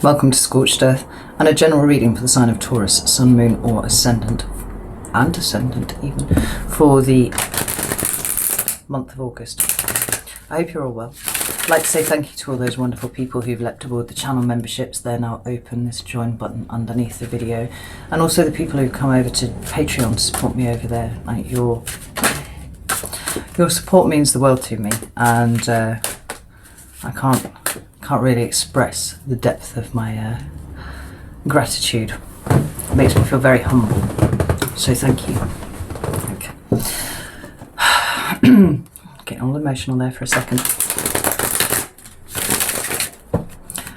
Welcome to Scorched Earth and a general reading for the sign of Taurus, Sun, Moon or Ascendant, and Ascendant even, for the month of August. I hope you're all well. I'd like to say thank you to all those wonderful people who've leapt aboard the channel memberships. They're now open, there's a join button underneath the video, and also the people who've come over to Patreon to support me over there. Like your support means the world to me, and I can't really express the depth of my gratitude. It makes me feel very humble, so thank you. Okay. Getting all emotional there for a second.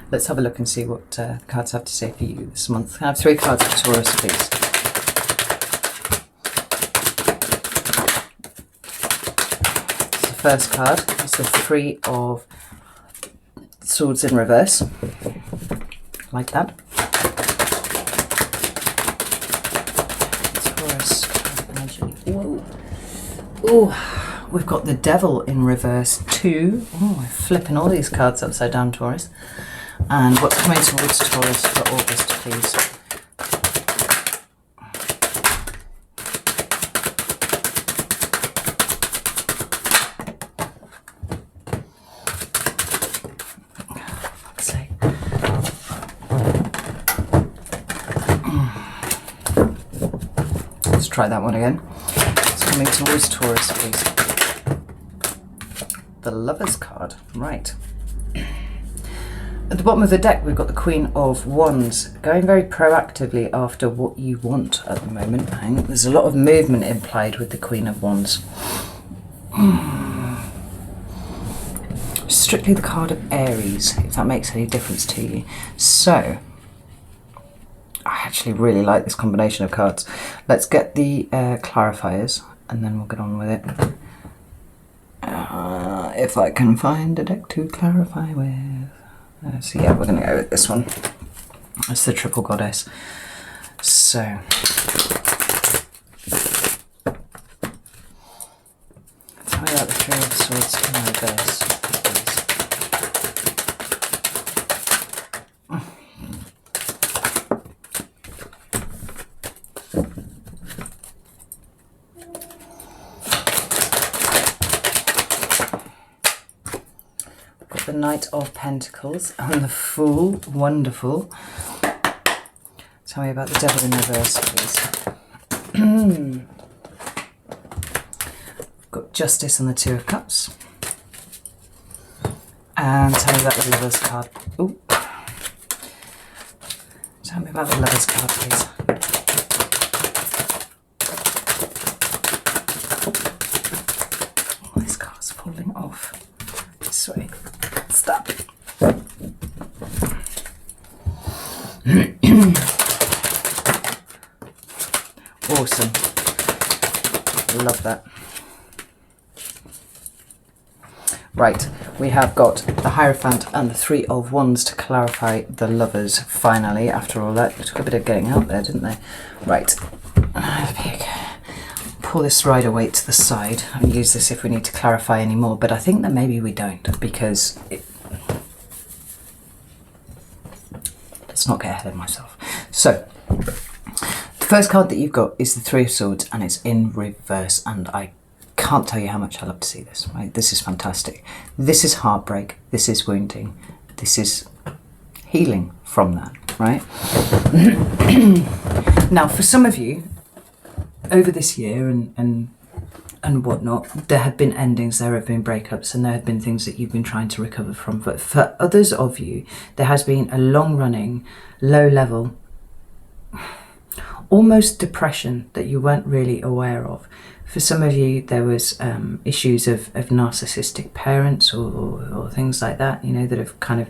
Let's have a look and see what the cards have to say for you this month. Can I have 3 cards for Taurus, please? The first card is the 3 of Swords in reverse, like that. Taurus energy. Whoa. Oh, we've got the Devil in reverse too. Oh, I'm flipping all these cards upside down, Taurus. And what's coming towards Taurus for August, please? Let's try that one again. It's coming towards Taurus, please. The Lover's card, right. At the bottom of the deck, we've got the Queen of Wands, going very proactively after what you want at the moment. I think there's a lot of movement implied with the Queen of Wands. Strictly the card of Aries, if that makes any difference to you. So, I actually really like this combination of cards. Let's get the clarifiers and then we'll get on with it. If I can find a deck to clarify with. So yeah, we're going to go with this one. It's the Triple Goddess. So, tell me about the 3 of Swords in reverse, please. The Knight of Pentacles and the Fool, wonderful. Tell me about the Devil in reverse, please. We've got Justice and the 2 of Cups. And tell me about the Lover's card. Ooh. Tell me about the Lover's card, please. Oh, this card's falling off. This way. Stop. Awesome. Love that. Right, we have got the Hierophant and the 3 of Wands to clarify the Lovers finally. After all that, it took a bit of getting out there, didn't they? Right. Pull this Rider-Waite to the side and use this if we need to clarify any more, but I think that maybe we don't, because let's not get ahead of myself. So the first card that you've got is the 3 of Swords and it's in reverse, and I can't tell you how much I love to see this. Right, this is fantastic. This is heartbreak, this is wounding, this is healing from that, right? Now for some of you over this year and whatnot, there have been endings, there have been breakups, and there have been things that you've been trying to recover from. But for others of you, there has been a long-running, low-level, almost depression that you weren't really aware of. For some of you, there was issues of narcissistic parents or things like that, you know, that have kind of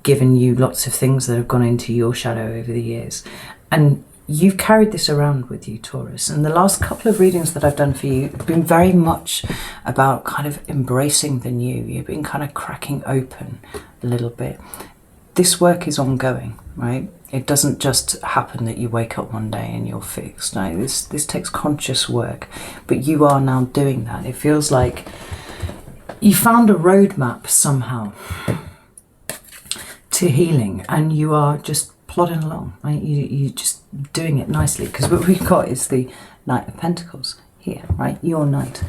given you lots of things that have gone into your shadow over the years. And you've carried this around with you, Taurus, and the last couple of readings that I've done for you have been very much about kind of embracing the new. You've been kind of cracking open a little bit. This work is ongoing, right? It doesn't just happen that you wake up one day and you're fixed. No, this takes conscious work, but you are now doing that. It feels like you found a roadmap somehow to healing, and you are just plodding along, right? You're just doing it nicely, because what we've got is the Knight of Pentacles here, right? Your knight.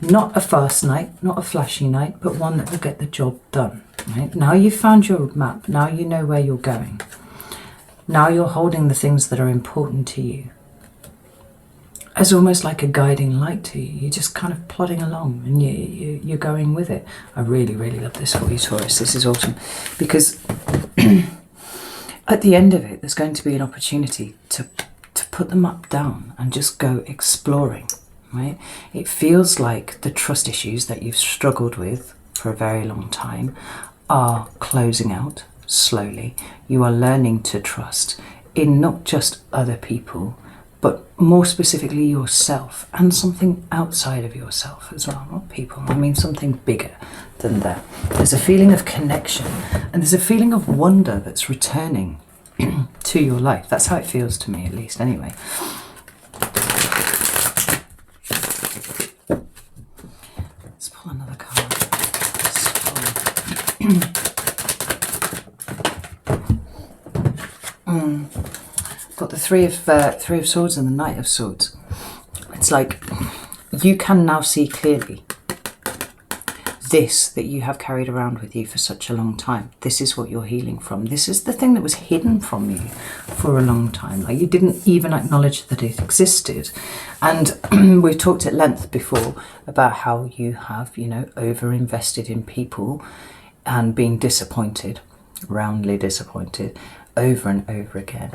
Not a fast knight, not a flashy knight, but one that will get the job done, right? Now you've found your map, now you know where you're going. Now you're holding the things that are important to you as almost like a guiding light to you. You're just kind of plodding along, and you're going with it. I really, really love this for you, Taurus. This is awesome, because at the end of it, there's going to be an opportunity to put the map down and just go exploring, right? It feels like the trust issues that you've struggled with for a very long time are closing out slowly. You are learning to trust in not just other people, but more specifically yourself, and something outside of yourself as well. Not people, I mean something bigger than that. There's a feeling of connection, and there's a feeling of wonder that's returning to your life. That's how it feels to me, at least, anyway. Let's pull another card. Got the Three of Swords and the Knight of Swords. It's like you can now see clearly this that you have carried around with you for such a long time. This is what you're healing from. This is the thing that was hidden from you for a long time. Like, you didn't even acknowledge that it existed. And we've talked at length before about how you have, you know, over-invested in people and been disappointed, roundly disappointed, over and over again.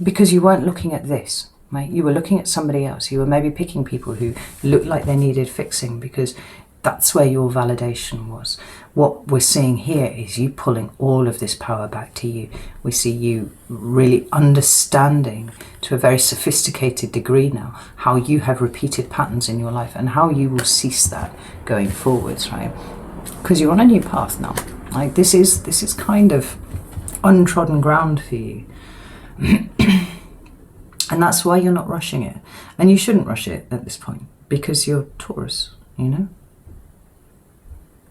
Because you weren't looking at this, right? You were looking at somebody else. You were maybe picking people who looked like they needed fixing, because that's where your validation was. What we're seeing here is you pulling all of this power back to you. We see you really understanding to a very sophisticated degree now how you have repeated patterns in your life and how you will cease that going forwards, right? Because you're on a new path now. Like, this is kind of untrodden ground for you. And that's why you're not rushing it. And you shouldn't rush it at this point, because you're Taurus, you know?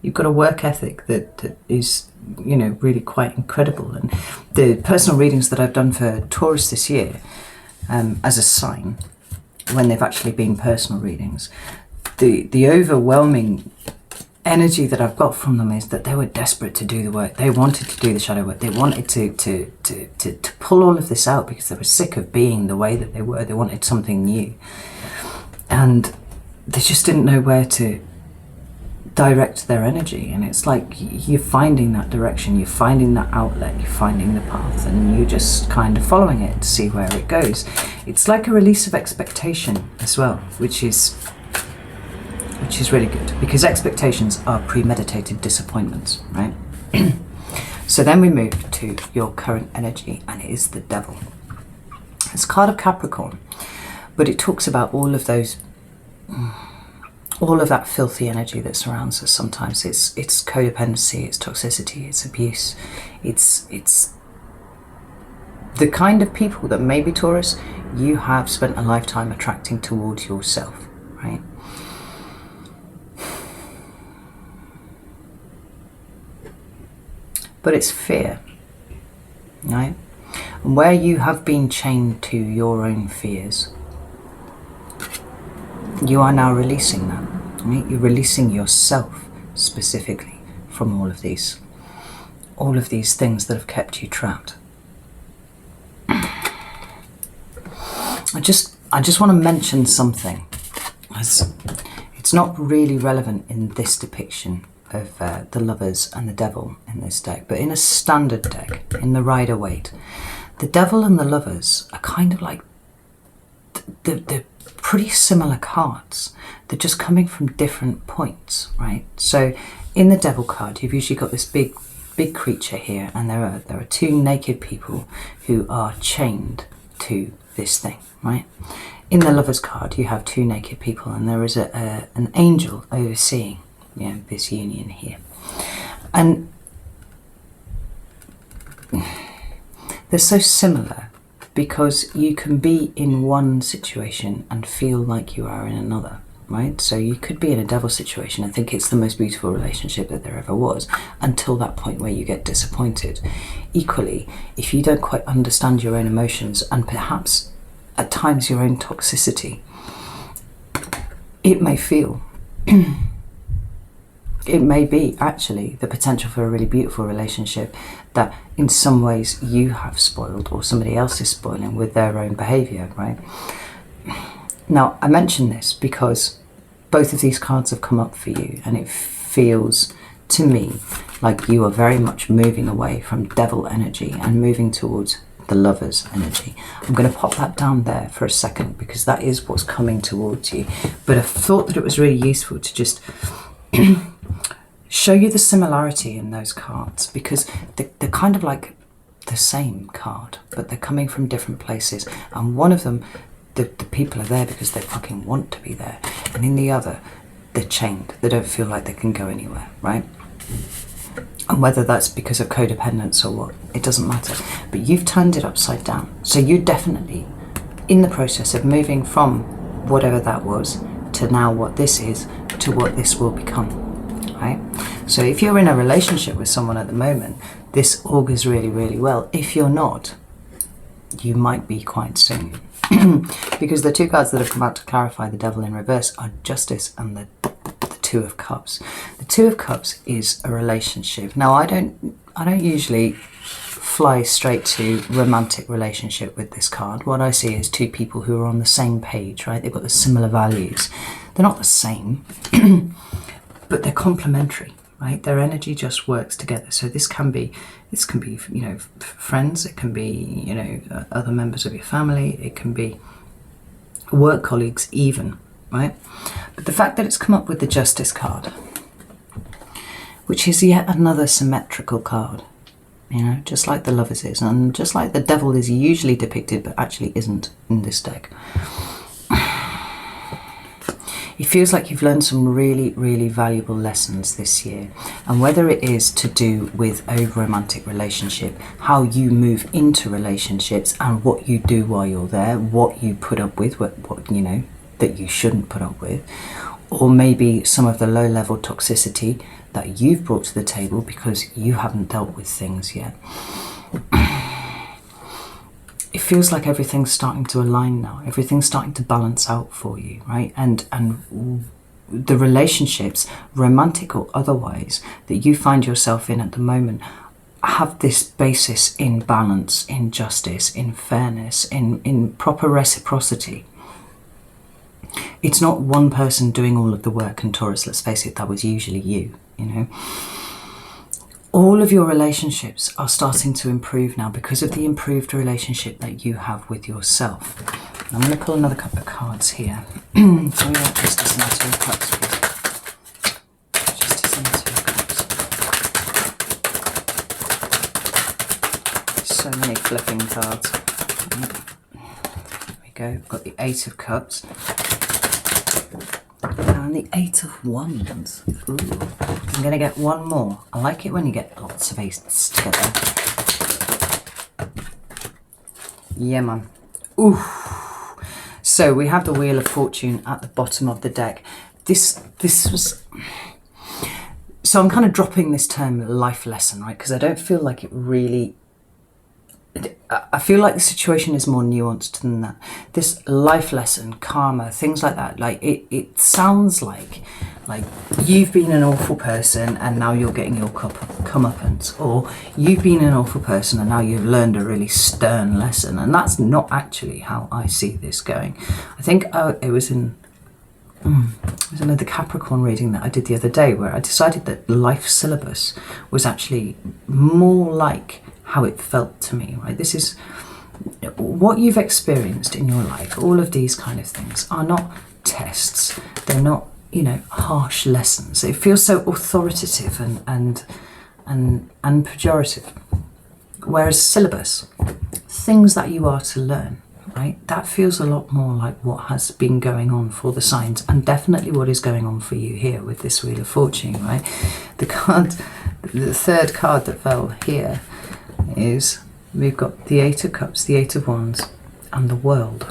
You've got a work ethic that is, you know, really quite incredible. And the personal readings that I've done for Taurus this year, as a sign, when they've actually been personal readings, the overwhelming energy that I've got from them is that they were desperate to do the work. They wanted to do the shadow work. They wanted to pull all of this out because they were sick of being the way that they were. They wanted something new. And they just didn't know where to direct their energy. And it's like you're finding that direction, you're finding that outlet, you're finding the path, and you're just kind of following it to see where it goes. It's like a release of expectation as well, which is really good, because expectations are premeditated disappointments, right? So then we move to your current energy, and it is the Devil. It's a card of Capricorn, but it talks about all of those, all of that filthy energy that surrounds us. Sometimes it's codependency, it's toxicity, it's abuse, it's the kind of people that maybe, Taurus, you have spent a lifetime attracting towards yourself, right? But it's fear, right? And where you have been chained to your own fears, you are now releasing that, right? You're releasing yourself specifically from all of these things that have kept you trapped. I just want to mention something, as it's not really relevant in this depiction of the Lovers and the Devil in this deck, but in a standard deck, in the Rider-Waite, the Devil and the Lovers are kind of like they're pretty similar cards. They're just coming from different points, right? So in the Devil card, you've usually got this big creature here, and there are two naked people who are chained to this thing, right? In the Lovers card, you have two naked people, and there is an angel overseeing, you know, this union here. And they're so similar because you can be in one situation and feel like you are in another, right? So you could be in a devil situation and think it's the most beautiful relationship that there ever was, until that point where you get disappointed. Equally, if you don't quite understand your own emotions and perhaps at times your own toxicity, it may feel it may be actually the potential for a really beautiful relationship that in some ways you have spoiled or somebody else is spoiling with their own behavior, right? Now, I mention this because both of these cards have come up for you, and it feels to me like you are very much moving away from devil energy and moving towards the Lover's energy. I'm going to pop that down there for a second because that is what's coming towards you. But I thought that it was really useful to just show you the similarity in those cards, because they're kind of like the same card, but they're coming from different places. And one of them, the people are there because they fucking want to be there. And in the other, they're chained. They don't feel like they can go anywhere, right? And whether that's because of codependence or what, it doesn't matter. But you've turned it upside down. So you're definitely in the process of moving from whatever that was to now what this is to what this will become, right? So if you're in a relationship with someone at the moment, this augurs really, really well. If you're not, you might be quite soon. Because the two cards that have come out to clarify the devil in reverse are Justice and the Two of Cups. The Two of Cups is a relationship. Now, I don't usually fly straight to romantic relationship with this card. What I see is two people who are on the same page, right? They've got the similar values. They're not the same, but they're complementary, right? Their energy just works together. So this can be, you know, friends. It can be, you know, other members of your family. It can be work colleagues even, right? But the fact that it's come up with the Justice card, which is yet another symmetrical card, you know, just like the Lovers is, and just like the devil is usually depicted but actually isn't in this deck. It feels like you've learned some really, really valuable lessons this year. And whether it is to do with a romantic relationship, how you move into relationships and what you do while you're there, what you put up with, what you know, that you shouldn't put up with, or maybe some of the low-level toxicity that you've brought to the table because you haven't dealt with things yet. It feels like everything's starting to align now. Everything's starting to balance out for you, right? And the relationships, romantic or otherwise, that you find yourself in at the moment have this basis in balance, in justice, in fairness, in proper reciprocity. It's not one person doing all of the work, and Taurus, let's face it, that was usually you, you know. All of your relationships are starting to improve now because of the improved relationship that you have with yourself. I'm going to pull another couple of cards here. So we have Priestess and the Two of Cups, please. Priestess and the Two of Cups. So many flipping cards. There we go. We've got the Eight of Cups. And the Eight of Wands. Ooh. I'm going to get one more. I like it when you get lots of aces together. Yeah, man. Ooh. So we have the Wheel of Fortune at the bottom of the deck. This was... So I'm kind of dropping this term life lesson, right? Because I don't feel like it really... I feel like the situation is more nuanced than that. This life lesson, karma, things like that, like it sounds like you've been an awful person and now you're getting your comeuppance, or you've been an awful person and now you've learned a really stern lesson. And that's not actually how I see this going. I think it was in the Capricorn reading that I did the other day where I decided that life syllabus was actually more like how it felt to me, right? This is what you've experienced in your life. All of these kind of things are not tests. They're not, you know, harsh lessons. It feels so authoritative and pejorative. Whereas syllabus, things that you are to learn, right? That feels a lot more like what has been going on for the signs, and definitely what is going on for you here with this Wheel of Fortune, right? The third card that fell here is we've got the Eight of Cups, the Eight of Wands, and the World.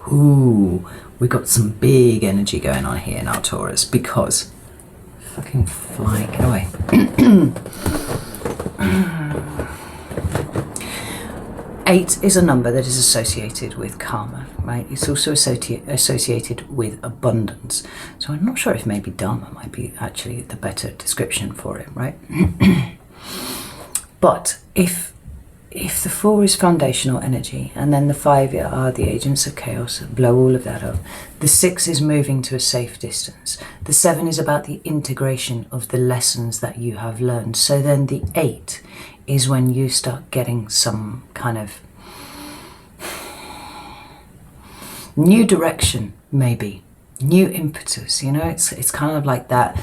Ooh, we've got some big energy going on here now, Taurus, because fucking fly, get away. 8 is a number that is associated with karma, right? It's also associated with abundance. So I'm not sure if maybe Dharma might be actually the better description for it, right? But if the 4 is foundational energy, and then the 5 are the agents of chaos, blow all of that up. The 6 is moving to a safe distance. The 7 is about the integration of the lessons that you have learned. So then the 8 is when you start getting some kind of new direction, maybe new impetus. You know, it's kind of like that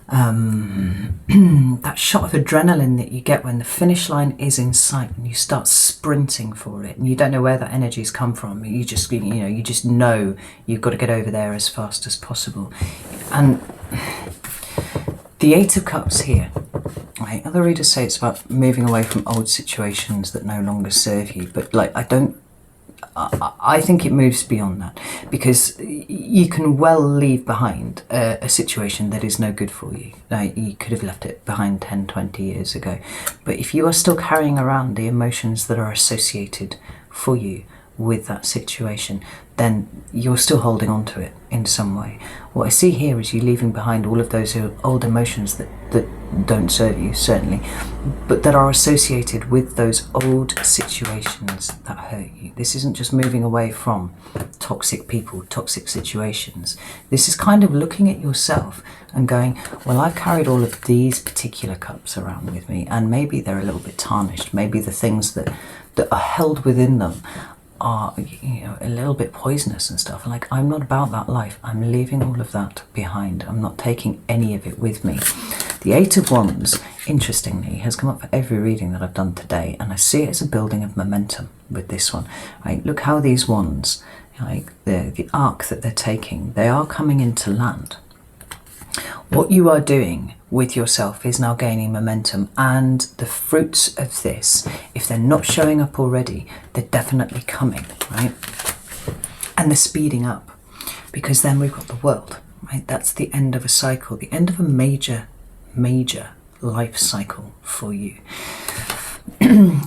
that shot of adrenaline that you get when the finish line is in sight and you start sprinting for it, and you don't know where that energy's come from. You just know you've got to get over there as fast as possible. And the 8 of Cups here, right? Other readers say it's about moving away from old situations that no longer serve you, but like I think it moves beyond that, because you can well leave behind a situation that is no good for you. Like, you could have left it behind 10, 20 years ago. But if you are still carrying around the emotions that are associated for you with that situation, then you're still holding on to it in some way. What I see here is you leaving behind all of those old emotions that don't serve you, certainly, but that are associated with those old situations that hurt you. This isn't just moving away from toxic people, toxic situations. This is kind of looking at yourself and going, well, I've carried all of these particular cups around with me, and maybe they're a little bit tarnished. Maybe the things that are held within them are, a little bit poisonous and stuff. Like, I'm not about that life. I'm leaving all of that behind. I'm not taking any of it with me. The 8 of Wands, interestingly, has come up for every reading that I've done today, and I see it as a building of momentum with this one. Right? Look how these wands, like the arc that they're taking, they are coming into land. What you are doing with yourself is now gaining momentum, and the fruits of this, if they're not showing up already, they're definitely coming, right? And they're speeding up, because then we've got the world, right? That's the end of a cycle, the end of a major life cycle for you.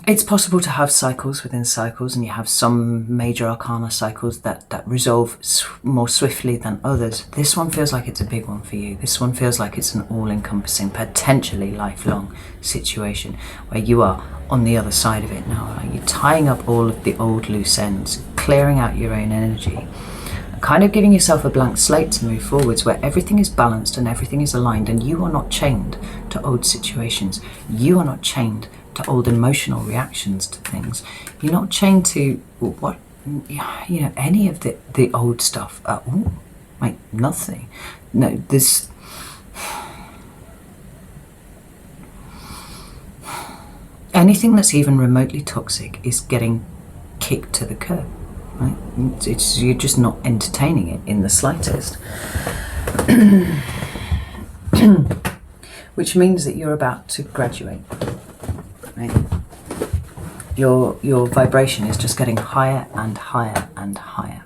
It's possible to have cycles within cycles, and you have some major arcana cycles that resolve more swiftly than others. This one feels like it's a big one for you. This one feels like it's an all-encompassing, potentially lifelong situation where you are on the other side of it now. Like, you're tying up all of the old loose ends, clearing out your own energy, kind of giving yourself a blank slate to move forwards, where everything is balanced and everything is aligned, and you are not chained to old situations. You are not chained to old emotional reactions to things. You're not chained to what, any of the old stuff at all. Like, nothing. No, there's anything that's even remotely toxic is getting kicked to the curb. Right? You're just not entertaining it in the slightest. Which means that you're about to graduate. Right? Your vibration is just getting higher and higher and higher.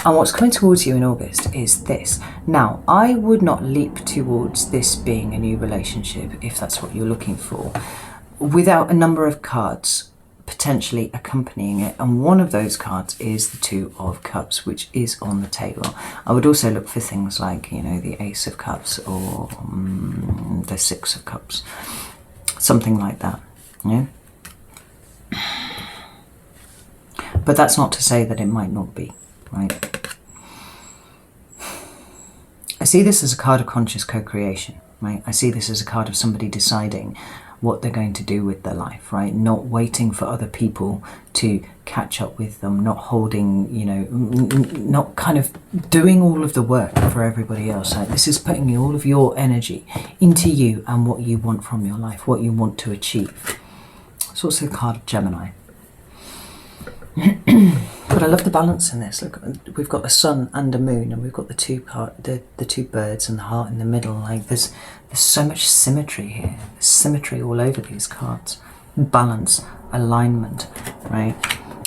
And what's coming towards you in August is this. Now, I would not leap towards this being a new relationship, if that's what you're looking for, without a number of cards potentially accompanying it, and one of those cards is the 2 of Cups, which is on the table. I would also look for things like, the Ace of Cups or the 6 of Cups, something like that. Yeah. But that's not to say that it might not be, right? I see this as a card of conscious co-creation, right? I see this as a card of somebody deciding what they're going to do with their life, right? Not waiting for other people to catch up with them, not holding, not kind of doing all of the work for everybody else. Right? This is putting all of your energy into you and what you want from your life, what you want to achieve. It's also a card of Gemini. But I love the balance in this. Look, we've got a sun and a moon, and we've got the two birds and the heart in the middle. Like, there's so much symmetry here. There's symmetry all over these cards. Balance, alignment, right?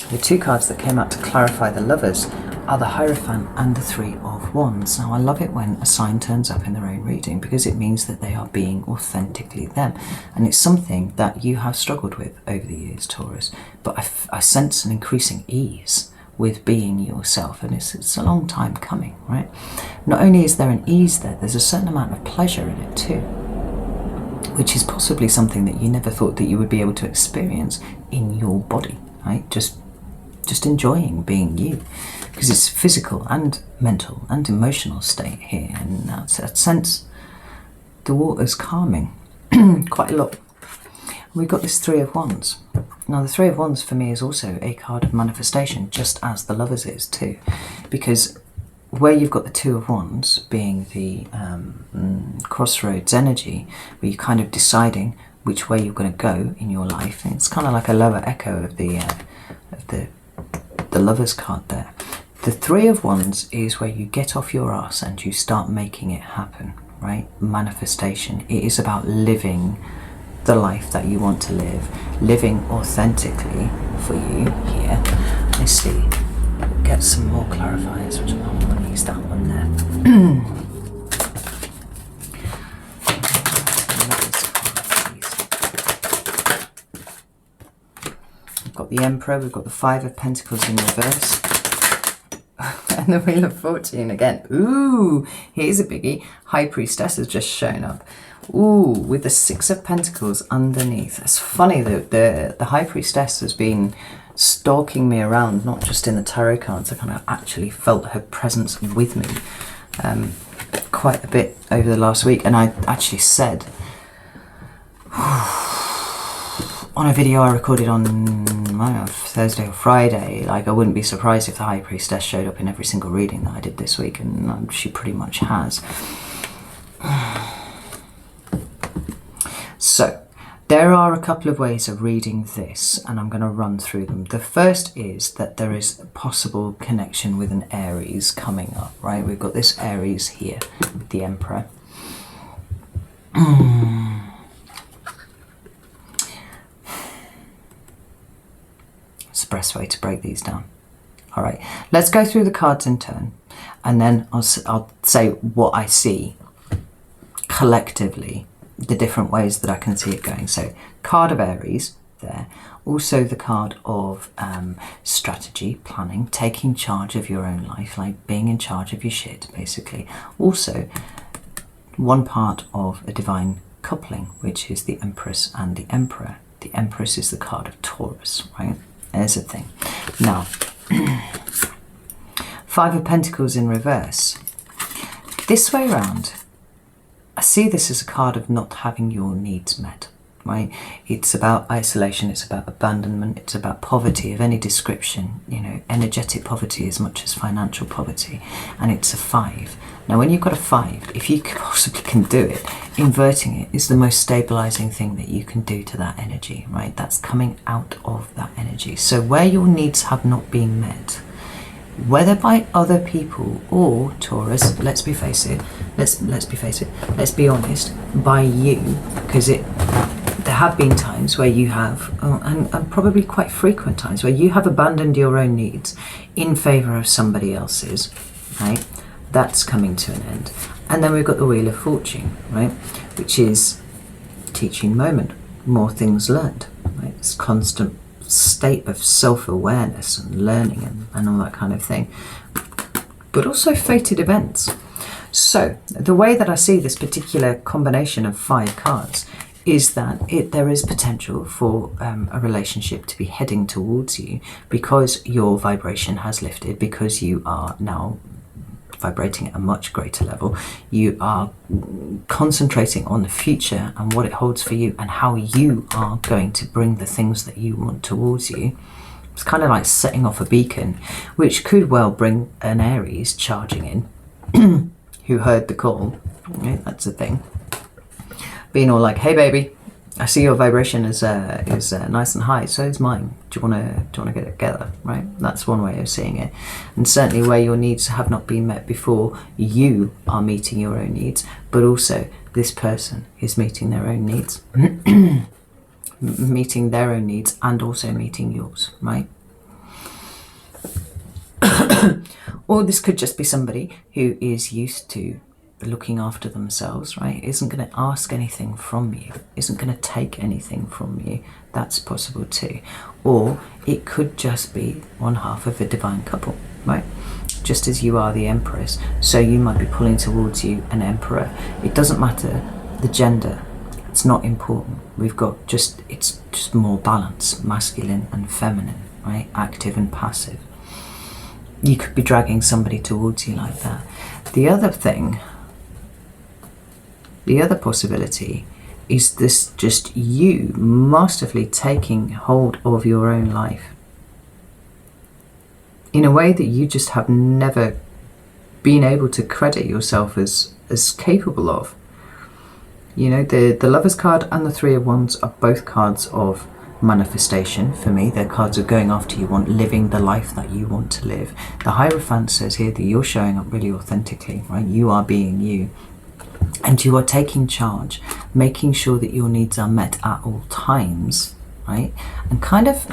The 2 cards that came out to clarify the Lovers are the Hierophant and the Three of Wands. Now, I love it when a sign turns up in their own reading because it means that they are being authentically them. And it's something that you have struggled with over the years, Taurus. But I sense an increasing ease with being yourself, and it's a long time coming, right? Not only is there an ease there, there's a certain amount of pleasure in it too, which is possibly something that you never thought that you would be able to experience in your body, right? Just enjoying being you, because it's physical and mental and emotional state here, and that's a sense the water's calming quite a lot. We've got this Three of Wands. Now, the Three of Wands for me is also a card of manifestation, just as the Lovers is too, because where you've got the Two of Wands being the crossroads energy, where you're kind of deciding which way you're going to go in your life, and it's kind of like a lower echo of the Lovers card there. The Three of Wands is where you get off your ass and you start making it happen, right? Manifestation. It is about living the life that you want to live, living authentically for you here. Let's see, get some more clarifiers, which I'm going to use that one there. We've got the Emperor, we've got the Five of Pentacles in reverse, and the Wheel of Fortune again. Ooh, here's a biggie. High Priestess has just shown up. Ooh, with the Six of Pentacles underneath. It's funny that the High Priestess has been stalking me around, not just in the tarot cards. I kind of actually felt her presence with me quite a bit over the last week. And I actually said on a video I recorded on, I don't know, Thursday or Friday, like I wouldn't be surprised if the High Priestess showed up in every single reading that I did this week, and she pretty much has. So, there are a couple of ways of reading this, and I'm going to run through them. The first is that there is a possible connection with an Aries coming up, right? We've got this Aries here, the Emperor. It's the best way to break these down. All right, let's go through the cards in turn, and then I'll say what I see collectively, the different ways that I can see it going. So, card of Aries there. Also the card of strategy, planning, taking charge of your own life, like being in charge of your shit, basically. Also, one part of a divine coupling, which is the Empress and the Emperor. The Empress is the card of Taurus, right? There's a thing. Now, Five of Pentacles in reverse. This way round, I see this as a card of not having your needs met, right? It's about isolation, it's about abandonment, it's about poverty of any description, you know, energetic poverty as much as financial poverty, and it's a 5. Now, when you've got a 5, if you possibly can do it, inverting it is the most stabilizing thing that you can do to that energy, right? That's coming out of that energy. So where your needs have not been met, whether by other people or, Taurus, let's be honest, by you, because there have been times where you have, and probably quite frequent times, where you have abandoned your own needs in favour of somebody else's, right? That's coming to an end. And then we've got the Wheel of Fortune, right? Which is teaching moment, more things learned, right? It's constant state of self-awareness and learning and all that kind of thing, but also fated events. So the way that I see this particular combination of 5 cards is that there is potential for a relationship to be heading towards you, because your vibration has lifted, because you are now vibrating at a much greater level. You are concentrating on the future and what it holds for you, and how you are going to bring the things that you want towards you. It's kind of like setting off a beacon, which could well bring an Aries charging in who heard the call. Right? That's the thing. Being all like, hey baby, I see your vibration is nice and high, so is mine. Do you want to get it together, right? That's one way of seeing it. And certainly where your needs have not been met before, you are meeting your own needs, but also this person is meeting their own needs. Meeting their own needs and also meeting yours, right? Or this could just be somebody who is used to looking after themselves, right? Isn't going to ask anything from you, isn't going to take anything from you. That's possible too. Or it could just be one half of a divine couple, right? Just as you are the Empress, so you might be pulling towards you an Emperor. It doesn't matter the gender, it's not important. We've got it's just more balance, masculine and feminine, right? Active and passive. You could be dragging somebody towards you like that. The other thing, the other possibility is this just you masterfully taking hold of your own life in a way that you just have never been able to credit yourself as capable of. You know, the Lovers card and the Three of Wands are both cards of manifestation for me. They're cards of going after you want, living the life that you want to live. The Hierophant says here that you're showing up really authentically, right? You are being you. And you are taking charge, making sure that your needs are met at all times, right? And kind of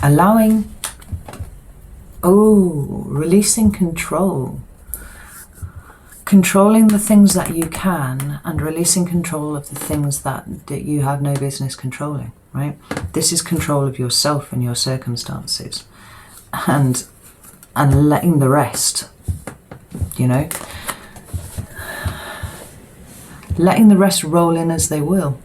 allowing, releasing control. Controlling the things that you can and releasing control of the things that you have no business controlling, right? This is control of yourself and your circumstances. And letting the rest, you know, letting the rest roll in as they will.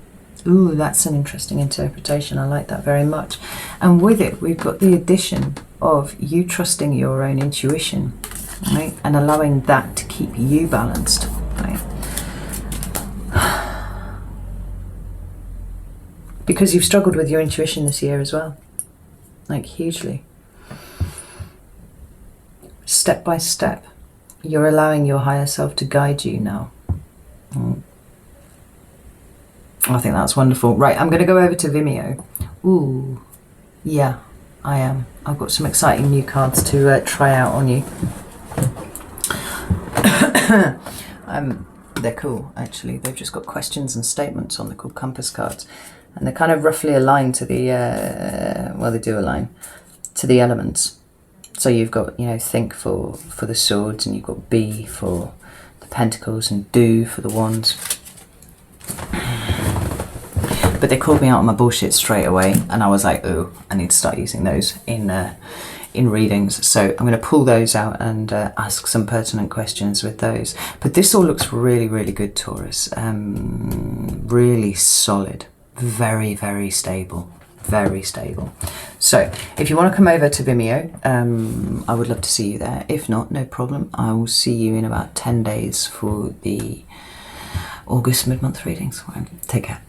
Ooh, that's an interesting interpretation. I like that very much. And with it, we've got the addition of you trusting your own intuition, right? And allowing that to keep you balanced, right? Because you've struggled with your intuition this year as well, like hugely. Step by step, you're allowing your higher self to guide you now. I think that's wonderful. Right, I'm going to go over to Vimeo. Ooh, yeah, I am. I've got some exciting new cards to try out on you. They're cool, actually. They've just got questions and statements on. They're called compass cards. And they're kind of roughly aligned to the, well, they do align to the elements. So you've got, you know, think for the swords, and you've got be for the pentacles, and do for the wands. But they called me out on my bullshit straight away, and I was like, oh, I need to start using those in readings. So I'm going to pull those out and ask some pertinent questions with those. But this all looks really, really good, Taurus. Really solid. Very, very stable. Very stable. So if you want to come over to Vimeo, I would love to see you there. If not, no problem. I will see you in about 10 days for the August mid-month readings. Take care.